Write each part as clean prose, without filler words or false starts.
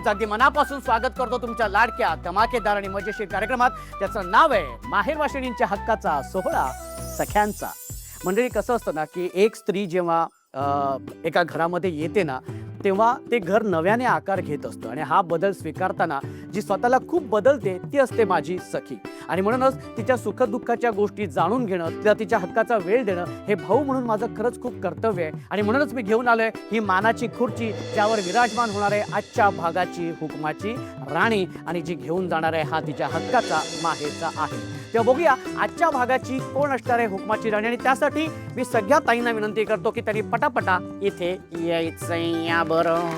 अगदी मनापासून स्वागत करतो तुमच्या लाडक्या धमाकेदार आणि मजेशीर कार्यक्रमात. त्याचं नाव आहे माहेरवाशिणींच्या हक्काचा सोहळा सख्यांचा. मंडळी, कसं असतं ना की एक स्त्री जेव्हा एका घरामध्ये येते ना तेव्हा ते घर नव्याने आकार घेत असतं आणि हा बदल स्वीकारताना जी स्वतःला खूप बदलते ती असते माझी सखी. आणि म्हणूनच तिच्या सुखदुःखाच्या गोष्टी जाणून घेणं, तिला तिच्या हक्काचा वेळ देणं हे भाऊ म्हणून माझं खरंच खूप कर्तव्य आहे. आणि म्हणूनच मी घेऊन आलोय ही मानाची खुर्ची ज्यावर विराजमान होणार आहे आजच्या भागाची हुकमाची राणी. आणि जी घेऊन जाणार आहे हा तिच्या हक्काचा माहेरचा आहे. तेव्हा बघूया आजच्या भागाची कोण असणार आहे हुकमाची राणी. आणि त्यासाठी मी सगळ्या ताईंना विनंती करतो की त्यांनी पटापटा इथे यायचं. या बरं,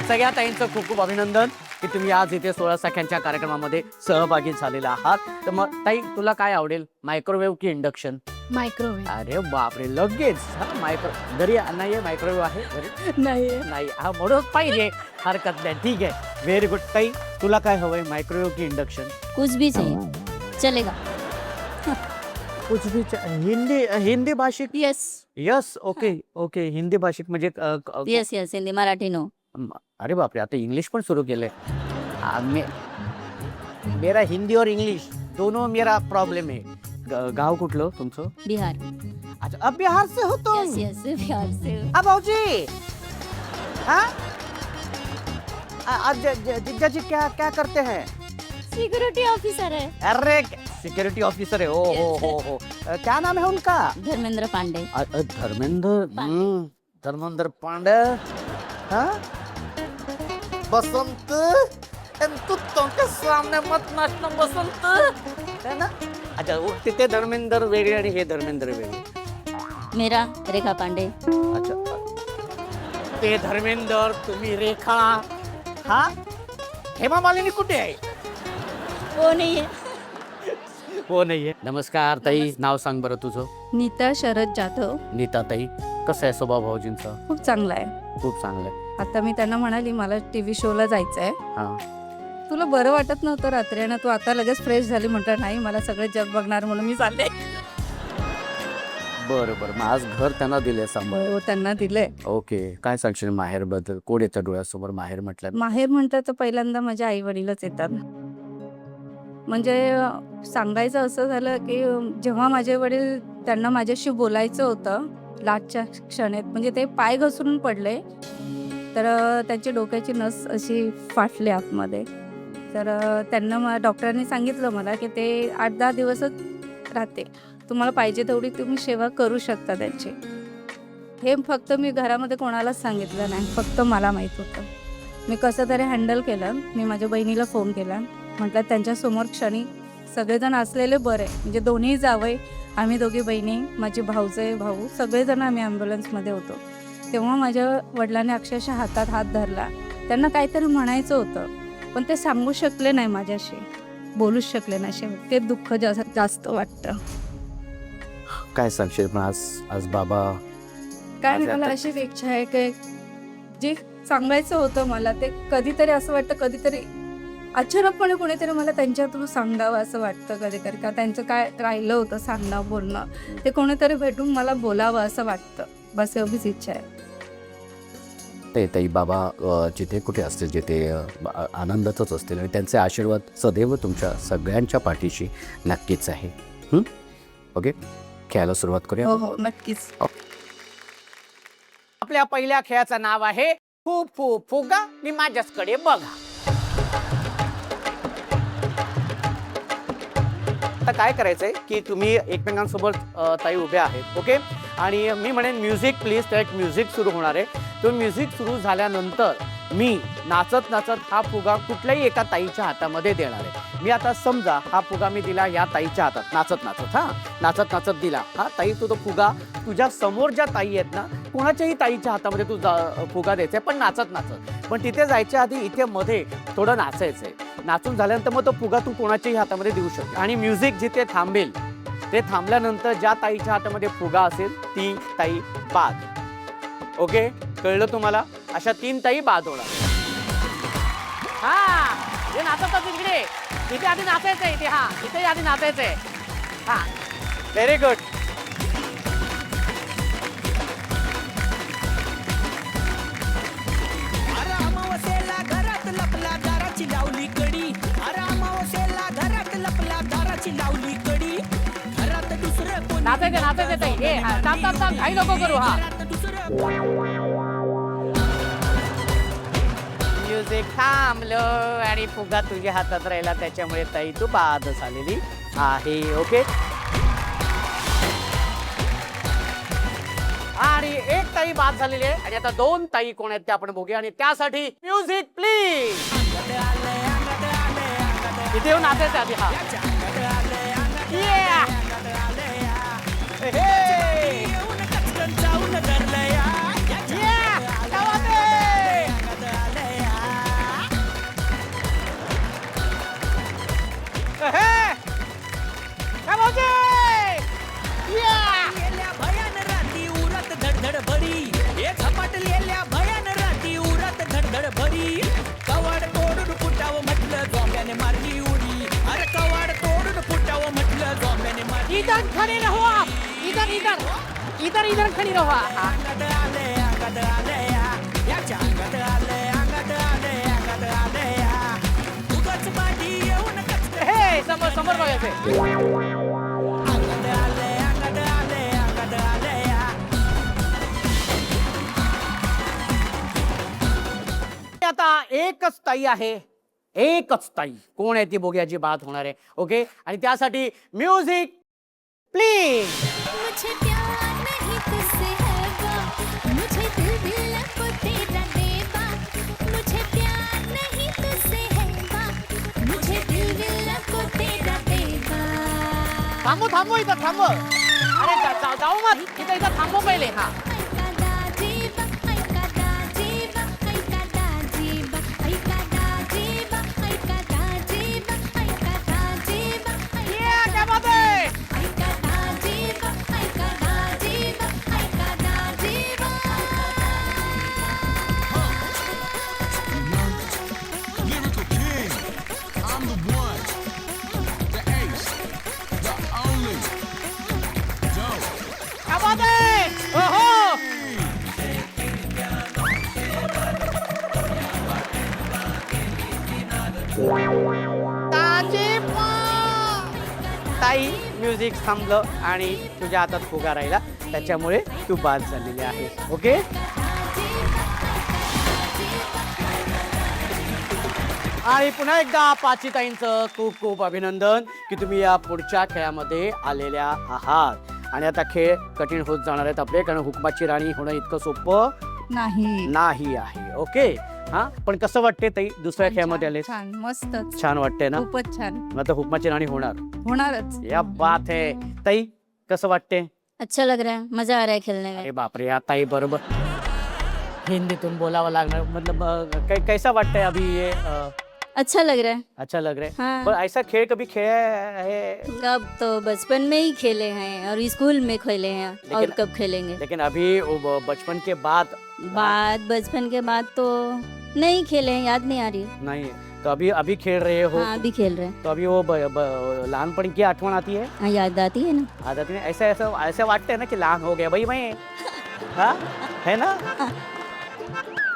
सगळ्या ताईंचं खूप खूप अभिनंदन की तुम्ही आज इथे 16 सख्यांच्या कार्यक्रमामध्ये सहभागी झालेला आहात. तर मग ताई, तुला काय आवडेल, मायक्रोवेव्ह की इंडक्शन? मायक्रोवेव्ह. अरे बापरे, लगेच. घरी नाही मायक्रोवेव्ह आहे घरी? नाही, हा म्हणूनच पाहिजे. हरकत नाही, ठीक आहे, व्हेरी गुड. ताई, तुला काय हवंय, मायक्रोवेव्ह की इंडक्शन? कुछ भी चाहिए चलेगा. कुछ भी हिंदी भाषिक? Yes yes, okay okay. Hindi भाषिक म्हणजे yes yes Hindi Marathi no. अरे बापरे, आता इंग्लिश पण सुरू केलंय. मेरा हिंदी और इंग्लिश दोनों मेरा प्रॉब्लेम है. गाव कुठलं तुमचं? बिहार. अच्छा, अब बिहार से हो तुम? यस यस बिहार से. भाऊजी, हाँ? आज जीजा जी क्या क्या करते हैं? सिक्योरिटी ऑफिसर है. अरे, सिक्योरिटी ऑफिसर है. हो. क्या नाम है उनका? धर्मेंद्र पांडे. धर्मेंद्र पांडे. हाँ? बसंत, कुत्तों के सामने मत नाचना बसंत, है ना? अच्छा, ते धर्मेंद्र वेगळे आणि हे धर्मेंद्र वेगळे. मेरा रेखा पांडे. अच्छा, ते धर्मेंद्र, तुम्ही रेखा. हा, हेमा मालिनी कुठे आहे? वो नहीं है. हो, नाहीये. नमस्कार ताई, नाव सांग बरं तुझं. नीता शरद जाधव. नीता ताई, कसं आहे स्वभाव भाऊजींचा? खूप चांगला आहे. खूप चांगलं आहे. आता मी त्यांना म्हणाली मला टीव्ही शोला जायचं आहे. हा, तुला बरं वाटत नव्हतं रात्री आणि तू आता लगेच फ्रेश झाली. म्हटलं नाही, मला सगळे जग बघणार म्हणून मी चालले. बरं. मग आज घर त्यांना दिले सांभाळ? हो, त्यांना दिलंय. ओके, काय सांगशील माहेर बद्दल? कोण येतं डोळ्यासमोर माहेर म्हटलं? माहेर म्हणतात तर पहिल्यांदा माझ्या आई वडीलच येतात. म्हणजे सांगायचं असं झालं की जेव्हा माझे वडील, त्यांना माझ्याशी बोलायचं होतं लाटच्या क्षणेत, म्हणजे ते पाय घसरून पडले तर त्यांची डोक्याची नस अशी फाटली आतमध्ये. तर त्यांना डॉक्टरांनी सांगितलं मला की ते 8-10 दिवसच राहते, तुम्हाला पाहिजे तेवढी तुम्ही सेवा करू शकता त्यांची. हे फक्त मी घरामध्ये कोणालाच सांगितलं नाही, फक्त मला माहीत होतं. मी कसं तरी हँडल केलं. मी माझ्या बहिणीला फोन केला, म्हटलं त्यांच्यासमोर क्षणी सगळेजण असलेले बरे, म्हणजे दोन्ही जावई, आम्ही दोघी बहिणी, माझी भाऊचे भाऊ, सगळेजण आम्ही ॲम्ब्युलन्समध्ये होतो. तेव्हा माझ्या वडिलांनी अक्षरशः हातात हात धरला. त्यांना काहीतरी म्हणायचं होतं पण ते सांगू शकले नाही, माझ्याशी बोलूच शकले नाही. शेवट ते दुःख जास्त वाटतं. काय सांगशील पण आज बाबा? काय नाही, मला अशी इच्छा आहे की जे सांगायचं होतं मला ते कधीतरी असं वाटतं, कधीतरी अचानकपणे कोणीतरी मला त्यांच्या थ्रू सांगावं असं वाटतं कधीतरी. का त्यांचं काय राहिलं होतं सांगणं बोलणं, ते कोणीतरी भेटून मला बोलावं असं वाटतं. बस एवढीच इच्छा आहे. ते ताई, बाबा जिथे कुठे असतील, जिथे आनंदातच असतील आणि त्यांचे आशीर्वाद सदैव तुमच्या सगळ्यांच्या पाठीशी नक्कीच आहे. ओके, खेळायला सुरुवात करूया. हो नक्कीच. आपल्या पहिल्या खेळाचं नाव आहे फू फू फुगा आणि माझ्याकडे बघा. आता काय करायचंय की तुम्ही एकमेकांसोबत ताई उभ्या आहेत, ओके, आणि मी म्हणेन म्युझिक प्लीज, तर एक म्युझिक सुरू होणार आहे. तो म्युझिक सुरू झाल्यानंतर मी नाचत नाचत हा फुगा कुठल्याही एका ताईच्या हातामध्ये देणार आहे. मी आता समजा हा फुगा मी दिला या ताईच्या हातात, नाचत नाचत दिला. हा ताई, तू तो फुगा तुझ्या समोर ज्या ताई आहेत ना, कोणाच्याही ताईच्या हातामध्ये तू फुगा द्यायचा आहे, पण नाचत. पण तिथे जायच्या आधी इथे मध्ये थोडं नाचायचंय. नाचून झाल्यानंतर मग तो फुगा तू कोणाच्याही हातामध्ये देऊ शकतो. आणि म्युझिक जिथे थांबेल ते थांबल्यानंतर ज्या ताईच्या हातामध्ये फुगा असेल ती ताई बाद. ओके, कळलं तुम्हाला? अशा 3 ताई बाद होणार. हा, हे नाचतात इथे आधी नाचायचंय. इथे आधी नाचायचंय. हा, व्हेरी गुड. नाचायचं ताई. ए, हा, थांब थांब थांब, घाई नको करू. हा, म्युझिक थांबलं आणि फुगा तुझ्या हातात राहिला, त्याच्यामुळे ताई तू बाद झालेली आहे. ओके, आणि एक ताई बाद झालेली आहे आणि आता 2 ताई कोण आहेत ते आपण बघूया. आणि त्यासाठी म्युझिक प्लीज. इथे येऊन नाचायचं आधी. हा, Yeah! Hey! Yeah! क्या बात है? Hey! क्या बात है? Yeah! भयान राती उरात धडधड भरी एक झपाटलेल्या भयान राती उरात धडधड भरी कवाड तोडून फुटावं म्हटलं झोंब्याने मारली उडी अरे कवाड तोडून फुटावं म्हटलं झोंब्याने मारली इधर खड़े रहो आप. इधर इधर इधर इधर खड़ी रहो. हा. अंगात आले याच्या अंगात आले उगाच बाजी येऊन कचकन हे समोर समोर बघायचे. अंगात आले आता एकच ताई आहे, एकच ताई. कोण आहे ती बघूयाची बात होणार आहे. ओके, आणि त्यासाठी म्युझिक प्लीज. मुझे प्यार नहीं तुझसे है बा मुझे दिल को तेरा देबा मुझे प्यार नहीं तुझसे है बा मुझे दिल को तेरा देबा थांबू थांबू, इथं थांबू. अरे जाऊ मत, इथं थांबू पहिले. हा, ऐका दाजीबा ऐका दाजीबा ऐका दाजीबा ऐका दाजीबा ऐका दाजीबा ऐका दाजीबा Yeah, क्या बात है? ऐका दाजीबा ऐका दाजीबा ऐका Dajiba Lyrical king, I'm the one, the ace, the only, dope. क्या बात है? ओहो, ताजीबा. ताई, म्युझिक थांबलं आणि तुझ्या हातात फुगा राहिला, त्याच्यामुळे तू बाद झालेली आहेस. ओके, आणि पुन्हा एकदा पाचीताईंचं खूप खूप अभिनंदन की तुम्ही या पुढच्या खेळामध्ये आलेल्या आहात. आणि आता खेळ कठीण होत जाणार आहेत आपले, कारण हुकमाची राणी होणं इतकं सोपं नाही आहे. ओके, हा, पण कसं वाटते ताई दुसऱ्या खेळामध्ये आले? छान, मस्तच, छान वाटते ना? खूपच छान. मग आता हुकमाची राणी होणारच. या बात है. ताई कसं वाटते? अच्छा लग रहा है, मजा आ रहा है खेलने में. अरे बापरे, या ताई बरोबर हिंदीतून बोलावं लागणार. मतलब कैसा वाटतंय अभी ये? अच्छा लग रहा है. अच्छा लग रहा है. हाँ. पर ऐसा खेळ कभी खेळा है? अब तो बचपन में ही खेले हैं और स्कूल में खेले हैं, और लेकिन- कब खेलेंगे. लेकिन अभी वो बचपन के बाद बचपन के बाद तो नहीं खेले हैं, याद नहीं आ रही. नहीं है. तो अभी अभी खेल रहे हो, हाँ, अभी खेल रहे हैं. तो अभी वो लहानपण की आठवण आती है? हाँ, याद आती है ना. आदत में ऐसा ऐसा ऐसा वाटतंय ना की लहान हो गया भाई मैं. हा, है ना?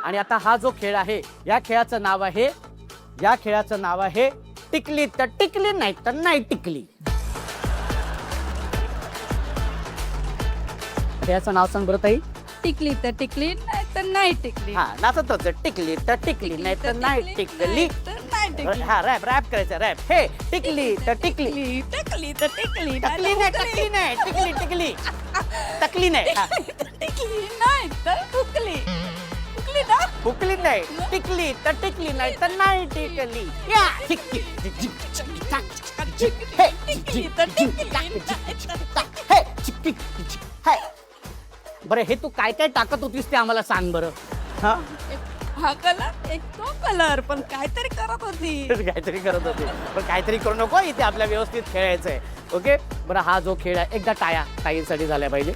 आणि आता हा जो खेळ आहे, या खेळाचं नाव आहे टिकली तर टिकली, नाही तर नाही टिकली. खेळाचं नाव सांग बरं ताई. टिकली तर टिकली नाही तर नाही टिकली. हा, नाचतच टिकली तर टिकली, नाही तर नाही टिकली. हा, रॅप करायचं, रॅप. हे टिकली तर टिकली, टिकली तर टिकली टकली नाही, टकली नाही, टिकली टिकली, टकली नाही. हा, टिकली नाही तर फुकली. फुकली ना. फुकली नाही, टिकली तर टिकली, नाही तर नाही टिकली. या, tick, tick, tick, tick, tick, tick, tick, tick, हे, टिकली तर टिकली नाही तर हे, टिक, टिक, टिक, हे. बरं, हे तू काय काय टाकत होतीस ते आम्हाला सांग बरं. हा, हा कलर, एक तो कलर, पण काहीतरी करत होती. काहीतरी करत होते, पण काहीतरी करू नको, इथे आपल्या व्यवस्थित खेळायचंय. ओके, बरं, हा जो खेळ आहे, एकदा टाया ताईंसाठी झाल्या पाहिजे.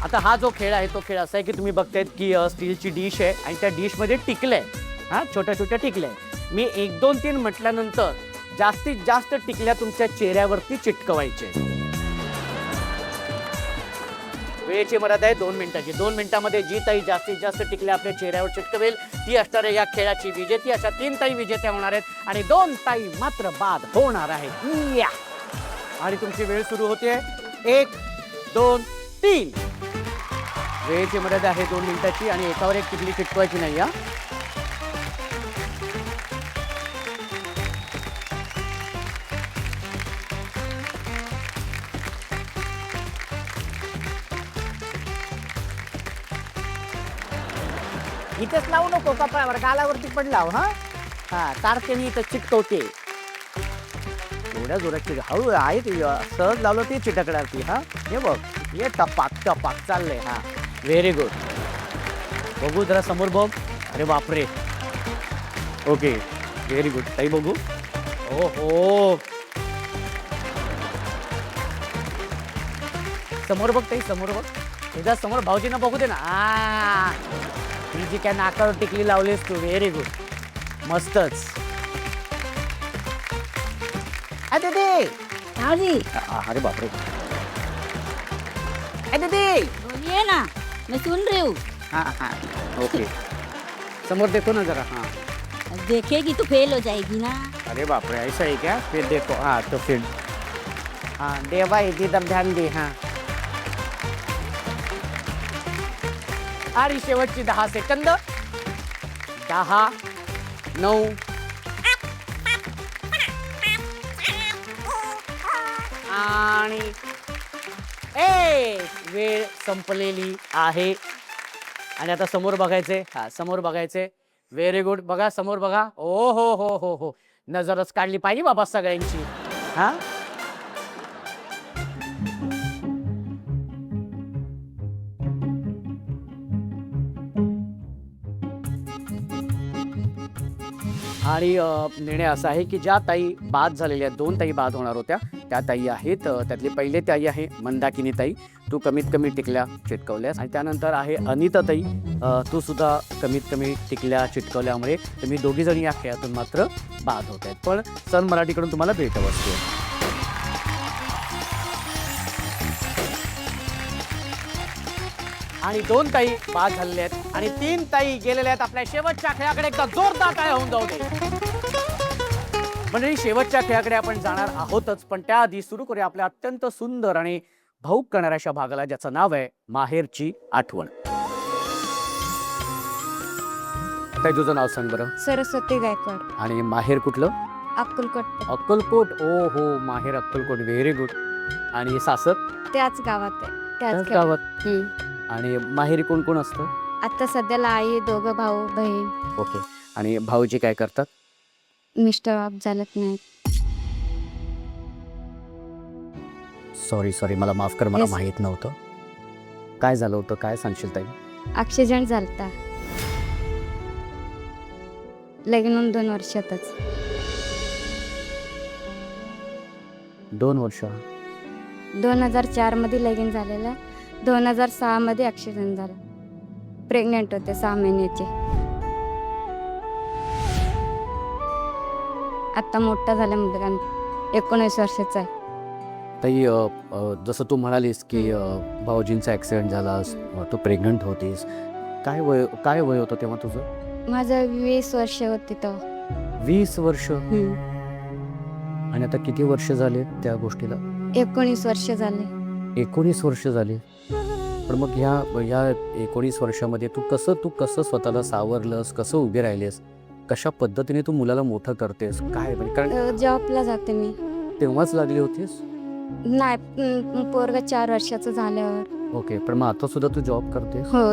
आता हा जो खेळ आहे तो खेळ असा आहे की तुम्ही बघतायत की स्टीलची डिश आहे आणि त्या डिशमध्ये टिकल्या आहे. हा, छोट्या छोट्या टिकल्या आहे. मी 1 2 3 म्हटल्यानंतर जास्तीत जास्त टिकल्या तुमच्या चेहऱ्यावरती चिटकवायचे. वेळेची मर्यादा आहे 2 मिनिटाची. 2 मिनिटामध्ये जी ताई जास्तीत जास्त टिकल्या आपल्या चेहऱ्यावर चिटकवेल ती असणार आहे या खेळाची विजेती. अशा 3 ताई विजेत्या होणार आहेत आणि 2 ताई मात्र बाद होणार आहेत. या, आणि तुमची वेळ सुरू होते 1 2 3 वेळेची मर्यादा आहे 2 मिनिटाची आणि एकावर एक टिकली चिटकवायची नाही हा. इथेच लावू नको कपाळावर, गालावरती पण लाव हा. हा तारखेने इथं चिटकवते. एवढ्या जोरात हळू आहे ती, सहज लावलं ती चिटकणार ती हा. हे बघ हे टपाक टपाक चाललंय हा. Very good. बघू जरा समोर बघ. अरे बापरे. Okay very good. ताई बघू. ओ हो समोर बघ ताई, समोर बघ. तुझ्या समोर भाऊजींना बघू दे ना. ती जी काय नाकावर टिकली लावलीस तू. Very good. मस्तच. भाभी अरे बापरे. दीदी बोलिए ना, मैं सुन रही हूँ. हाँ हाँ ओके. समोर देखो ना जरा. हाँ देखेगी तो फेल हो जाएगी ना. अरे बाप रे ऐसा ही क्या. फिर देखो. हाँ तो फिर हाँ दे भाई इधर ध्यान दे. हाँ आणि शेवटची 10 सेकंद. 10 9 आणि 1 वेळ संपलेली आहे. आणि आता समोर बघायचे. हा समोर बघायचे. Very good. बघा समोर बघा. ओ हो हो हो हो नजरच काढली पाहिजे बाबा सगळ्यांची. हा आणि निर्णय असा आहे की ज्या ताई बाद झालेल्या 2 ताई बाद होणार होत्या त्या ताई आहेत. त्यातली पहिले ताई आहे मंदाकिनी ताई. तू कमीत कमी टिकल्या चिटकवल्यास. आणि त्यानंतर आहे अनिता ताई. तू सुद्धा कमीत कमी टिकल्या चिटकवल्यामुळे तुम्ही दोघी जणी या खेळातून मात्र बाद होत आहेत. पण सन मराठीकडून तुम्हाला भेटवस्तू आहे. आणि 2 ताई बाद झालेल्या आहेत आणि 3 ताई गेलेल्या आहेत आपल्या शेवटच्या खेळाकडे. एकदा जोरदार टाळ्या होऊन जाऊ दे. म्हणजे शेवटच्या खेळाकडे आपण जाणार आहोतच, पण त्याआधी सुरू करूया आपल्या अत्यंत सुंदर आणि भाऊक करणाऱ्या अशा भागाला ज्याचं नाव आहे माहेरची आठवण. ताई तुझं नाव सांग बरं. सरस्वती गायकवाड, आणि माहेर कुठलं. अक्कलकोट. अक्कलकोट. ओ हो माहेर अक्कलकोट. Very good. आणि सासर त्याच गावात आहे. त्याच गावात. आणि माहेरी कोण कोण असतं. आता सध्याला आई, 2 भाऊ बहीण. ओके. आणि भाऊजी काय करतात. मिस्टर ऑफ झालत नाही. सॉरी सॉरी मला माफ कर. मला Yes. माहित नव्हतं. काय झालं होतं काय सांगशील ताई. ॲक्सिडेंट झालता लगीन होऊन 2 वर्षातच. 2 वर्ष. 2004 मध्ये लगीन झालेलं. 2006 मध्ये ॲक्सिडेंट झाला. प्रेग्नेंट होते 6 महिन्याचे. आता मोठा झाला मुलगा 19 वर्षाचा आहे. ताई जसं तू म्हणालीस की भाऊजींचा ॲक्सिडेंट झाला. तू प्रेग्नंट होतीस. काय वय होतं तेव्हा तुझं. माझं 20 वर्ष होती तेव्हा. 20 वर्ष. आणि आता किती वर्ष झाले त्या गोष्टीला. 19 वर्ष झाले. 19 वर्ष झाली. पण मग ह्या 19 वर्षामध्ये तू कसं स्वतःला सावरलंस. कसं उभे राहिलेस. कशा पद्धतीने तू मुलाला मोठं करतेस. काय म्हणजे कारण जॉबला जाते मी. तेव्हाच लागली होतीस. नाही पोरगा 4 वर्षाचं झाल्यावर. ओके. पण मग आता सुद्धा तू जॉब करते. हो.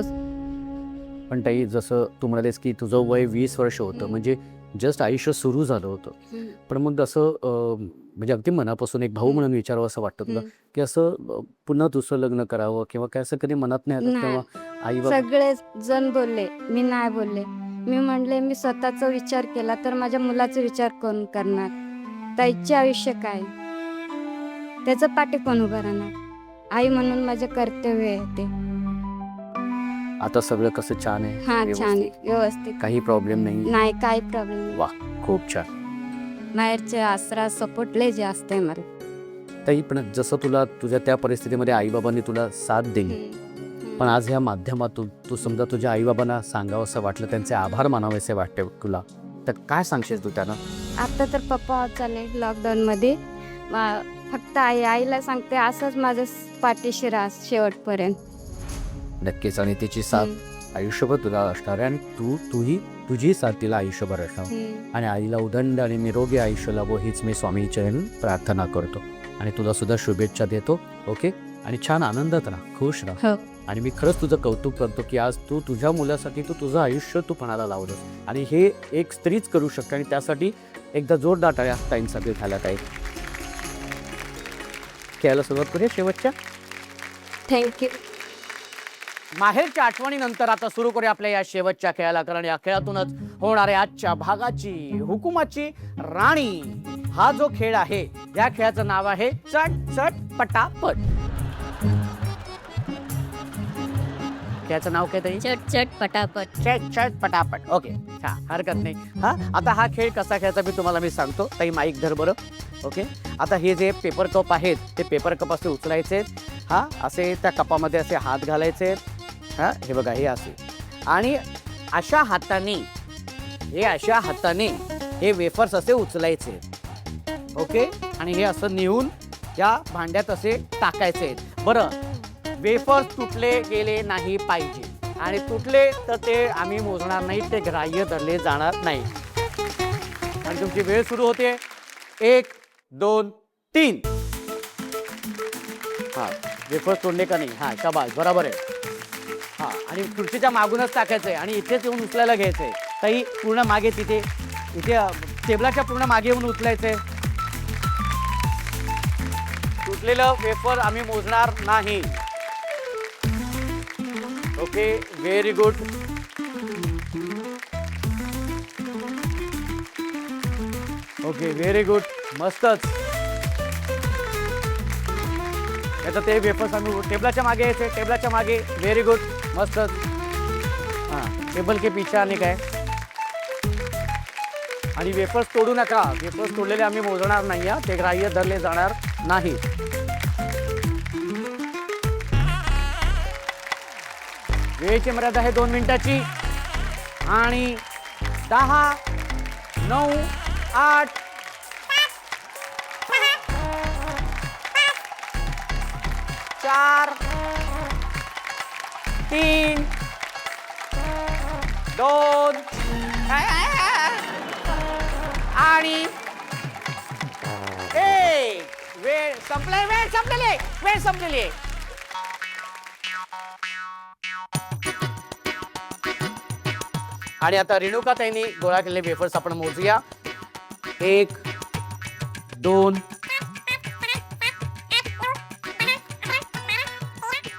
पण ताई जसं तू म्हणालीस की तुझं वय 20 वर्ष होतं म्हणजे जस्ट आयुष्य सुरू झालं होतं. पण मग असं म्हणजे अगदी मनापासून एक भाऊ म्हणून विचारावं असं वाटतं तुला की असं पुन्हा दुसरं लग्न करावं किंवा काय असं कधी मनात नाही आलं. नाही. तेव्हा आई बाबा सगळे जण बोलले, मी नाही बोलले. मी म्हणले मी स्वतःचा विचार केला तर माझ्या मुलाचा विचार कोण करणार. त्याचे आयुष्य काय, त्याचं पाठी कोण उभं राहणार. आई म्हणून माझे कर्तव्य आहे ते. आता सगळं कसं छान आहे. हा व्यवस्थित? छान आहे, व्यवस्थित. काही प्रॉब्लेम नाही. नाही काही प्रॉब्लेम नाही. वा खूप छान. बाहेरचे आसरा सपोर्ट लय जास्त आहे मला. ताई पण जसं तुला तुझ्या त्या परिस्थितीमध्ये आईबाबांनी तुला साथ दिली. पण आज ह्या माध्यमातून तू समजा तुझ्या आईबाबांना सांगावं असं वाटलं, त्यांचे आभार मानावेसे वाटते तुला, तर काय सांगशील तू त्यांना. आता तर पप्पा चालले लॉकडाऊन मध्ये फक्त आईला सांगते असंच माझं पाठीशी राहा शेवटपर्यंत. नक्कीच. आणि तिची साथ आयुष्यभर तुला असणार आहे आणि तूही तुझी साथ तिला आयुष्यभर असणार. आणि आईला उदंड आणि निरोगी आयुष्य लाभो हीच मी स्वामी चरण प्रार्थना करतो आणि तुला सुद्धा शुभेच्छा देतो. ओके. आणि छान आनंदात राहा, खुश राहा. हो. आणि मी खरंच तुझं कौतुक करतो की आज तू तुझ्या मुलासाठी तुझं आयुष्य तू पणाला लावलंस आणि हे एक स्त्रीच करू शकते. आणि त्यासाठी एकदा जोरदार टाळ्या ताईंसाठी झाल्या ताई. खेळायला सुरुवात करूया शेवटच्या थँक्यू. माहेरच्या आठवणीनंतर आता सुरू करूया आपल्या या शेवटच्या खेळाला. कारण या खेळातूनच होणाऱ्या आजच्या भागाची हुकुमाची राणी हा जो खेळ आहे या खेळाचं नाव आहे चट चट पटापट. खेळाचं नाव काय ताई? चट चट पटापट. चट चट पटापट. ओके. हा हरकत नाही. हा आता हा खेळ कसा खेळायचा मी सांगतो. ताई माईक धर बरं. ओके. आता हे जे पेपर कप आहेत ते पेपर कप असे उचलायचे. हा असे त्या कपामध्ये असे हात घालायचे. हा हे बघा हे असे आणि अशा हाताने हे वेफर्स असे उचलायचे. ओके. आणि हे असं नेऊन या भांड्यात असे टाकायचे. बरं वेफर्स तुटले गेले नाही पाहिजे आणि तुटले तर ते आम्ही मोजणार नाही, ते ग्राह्य धरले जाणार नाही. आणि तुमची वेळ सुरू होते. 1 2 3. हा वेफर्स तोडले का नाही? हा शाबास बरोबर आहे. हा आणि खुर्चीच्या मागूनच टाकायचंय आणि इथेच येऊन उचलायला घ्यायचंय. ताई पूर्ण मागे इथे टेबलाच्या पूर्ण मागे येऊन उचलायचंय. तुटलेलं वेफर आम्ही मोजणार नाही. Okay. Very good. Okay very good. मस्तच. आता ते वेफर्स आम्ही टेबलाच्या मागे यायचे. टेबलाच्या मागे. Very good. मस्तच. हां टेबल के पीछे आने काय. आणि वेफर्स तोडू नका. वेफर्स तोडलेले आम्ही मोजणार नाही. ते ग्राह्य धरले जाणार नाही. वेळेची मर्यादा आहे 2 मिनिटाची. आणि 10 9 8 4 3 2 आणि 1. वेळ संपलेली आहे. आणि आता रेणुका ताईंनी गोळा केलेले वेफर्स आपण मोजूया. 1 2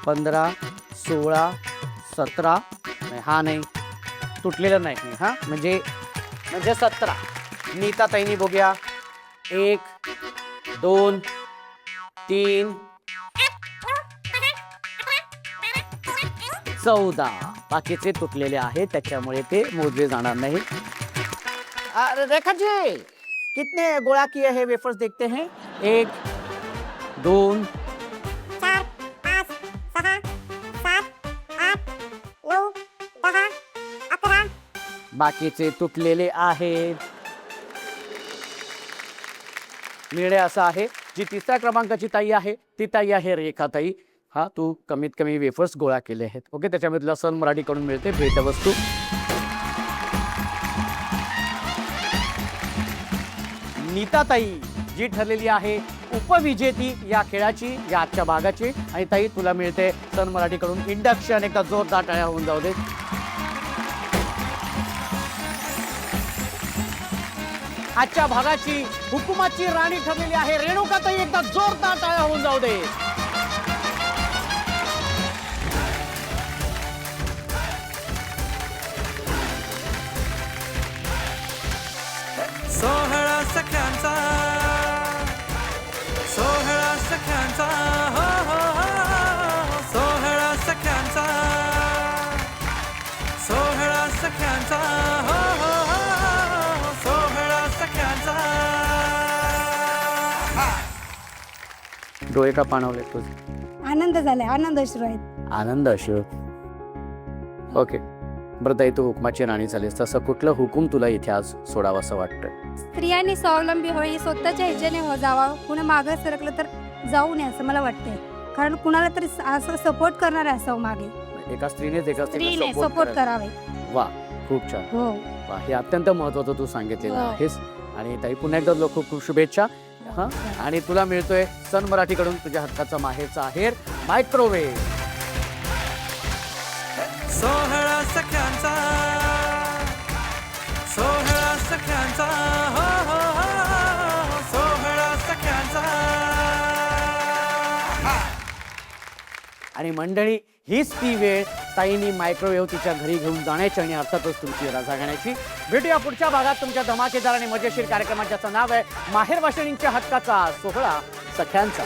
15 16 17. हा नाही तुटलेलं नाही. हा म्हणजे 17. नीता ताईंनी बघूया. 1 2 3 14. बाकीचे तुटलेले आहेत त्याच्यामुळे ते मोजले जाणार नाही. रेखा जी कितने गोळा किए हैं वेफर्स देखते हैं. 1 2 4 5 6 7 8 9 10 11. बाकीचे तुटलेले आहेत. निर्णय असा आहे जी 3ऱ्या क्रमांकाची ताई आहे ती ताई आहे रेखा ताई. हा तू कमीत कमी वेफर्स गोळा केले आहेत. ओके. त्याच्यामधला सन मराठीकडून मिळते भेटवस्तू. नीता ताई जी ठरलेली आहे उपविजेती या खेळाची या आजच्या भागाची. आणि ताई तुला मिळते सन मराठीकडून इंडक्शन. एकदा जोरदार टाळ्या होऊन जाऊ दे. आजच्या भागाची हुकुमाची राणी ठरलेली आहे रेणुका ताई. एकदा जोरदार टाळ्या होऊन जाऊ दे. सोहळा सख्यांचा हो हो हो. सोहळा सख्यांचा हो हो हो. सोहळा सख्यांचा. डोळे का पाणवले तुझे? आनंद झालाय. आनंद अश्रू आहेत. आनंद अश्रू. ओके बरं ताई, तू हुकमाची राणी झालीस, तसं कुठलं हुकूम तुला इथे आज सोडावं असं वाटतं? स्त्रियांनी स्वावलंबी होई, स्वतःच्या ह्याच्याने हो जावा, कुणा मागं सरकलं तर जाऊ नये असं मला वाटतंय. कारण कुणाला तरी असं सपोर्ट करणार आहे असं मागे एका स्त्रीनेच एका स्त्रीने support सपोर्ट करायला. करावे. वा, खूप छान. हो वा, हे अत्यंत महत्वाचं तू सांगितलेलं हो. आहेस. आणि ताई, पुन्हा एकदा तुला खूप खूप शुभेच्छा. हा, आणि तुला मिळतोय सन मराठीकडून तुझ्या हक्काचा माहेरचा आहेर मायक्रोवेव्ह. सोहळा सख्यांचा, सोहळा सख्यांचा, हो हो हो, सोहळा सख्यांचा. आणि मंडळी, हीच ती वेळ ताईंनी मायक्रोवेव्ह तिच्या घरी घेऊन जाण्याची आणि अर्थातच तुमची रजा घेण्याची. भेटूया पुढच्या भागात तुमच्या धमाकेदार आणि मजेशीर कार्यक्रमात, ज्याचं नाव आहे माहेर वाशिणींच्या हक्काचा सोहळा सख्यांचा.